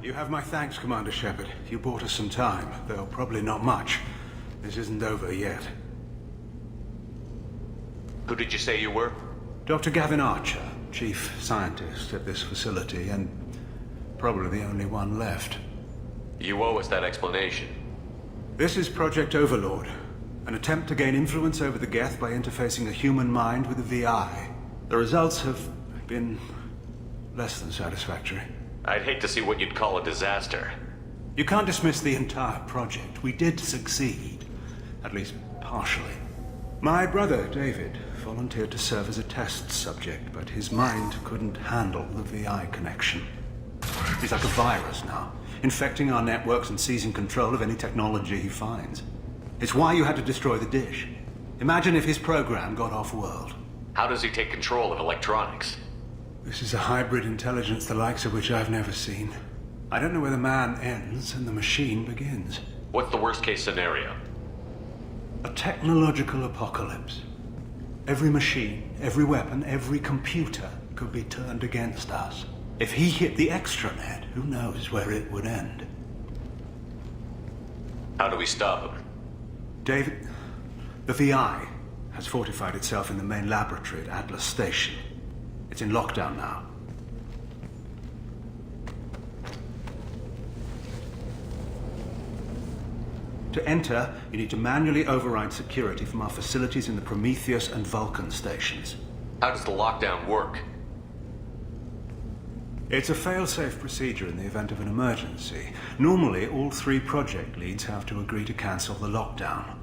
You have my thanks, Commander Shepard. You bought us some time, though probably not much. This isn't over yet. Who did you say you were? Dr. Gavin Archer, chief scientist at this facility, and probably the only one left. You owe us that explanation. This is Project Overlord, an attempt to gain influence over the Geth by interfacing a human mind with a VI. The results have been less than satisfactory. I'd hate to see what you'd call a disaster. You can't dismiss the entire project. We did succeed, at least partially. My brother, David, volunteered to serve as a test subject, but his mind couldn't handle the VI connection. He's like a virus now, infecting our networks and seizing control of any technology he finds. It's why you had to destroy the dish. Imagine if his program got off-world. How does he take control of electronics? This is a hybrid intelligence the likes of which I've never seen. I don't know where the man ends and the machine begins. What's the worst-case scenario? A technological apocalypse. Every machine, every weapon, every computer could be turned against us. If he hit the extranet, who knows where it would end? How do we stop him? David, the VI has fortified itself in the main laboratory at Atlas Station. It's in lockdown now. To enter, you need to manually override security from our facilities in the Prometheus and Vulcan stations. How does the lockdown work? It's a fail-safe procedure in the event of an emergency. Normally, all 3 project leads have to agree to cancel the lockdown.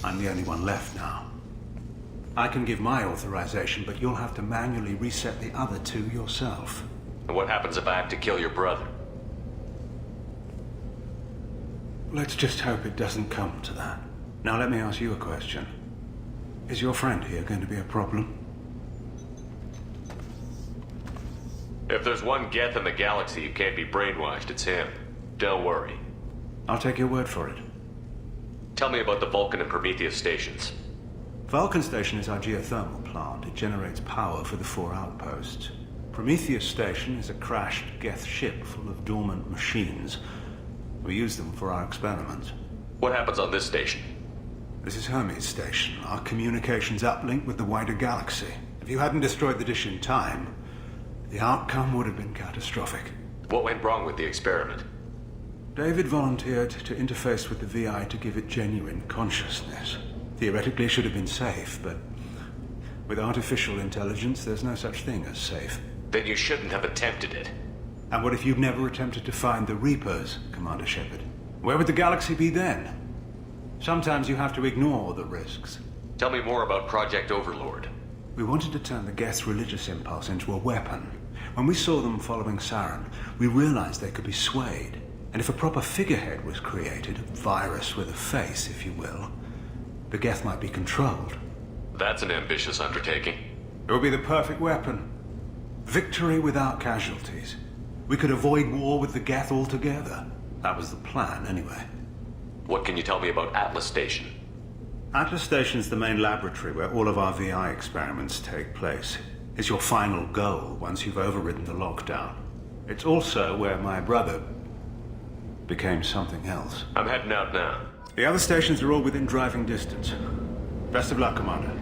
I'm the only one left now. I can give my authorization, but you'll have to manually reset the other 2 yourself. And what happens if I have to kill your brother? Let's just hope it doesn't come to that. Now let me ask you a question. Is your friend here going to be a problem? If there's one Geth in the galaxy who can't be brainwashed, it's him. Don't worry. I'll take your word for it. Tell me about the Vulcan and Prometheus stations. Vulcan Station is our geothermal plant. It generates power for the 4 outposts. Prometheus Station is a crashed Geth ship full of dormant machines. We use them for our experiments. What happens on this station? This is Hermes Station, our communications uplink with the wider galaxy. If you hadn't destroyed the dish in time, the outcome would have been catastrophic. What went wrong with the experiment? David volunteered to interface with the VI to give it genuine consciousness. Theoretically, it should have been safe, but with artificial intelligence, there's no such thing as safe. Then you shouldn't have attempted it. And what if you'd never attempted to find the Reapers, Commander Shepard? Where would the galaxy be then? Sometimes you have to ignore the risks. Tell me more about Project Overlord. We wanted to turn the Geth's religious impulse into a weapon. When we saw them following Saren, we realized they could be swayed. And if a proper figurehead was created, a virus with a face, if you will, the Geth might be controlled. That's an ambitious undertaking. It would be the perfect weapon. Victory without casualties. We could avoid war with the Geth altogether. That was the plan, anyway. What can you tell me about Atlas Station? Atlas Station's the main laboratory where all of our VI experiments take place. It's your final goal once you've overridden the lockdown. It's also where my brother became something else. I'm heading out now. The other stations are all within driving distance. Best of luck, Commander.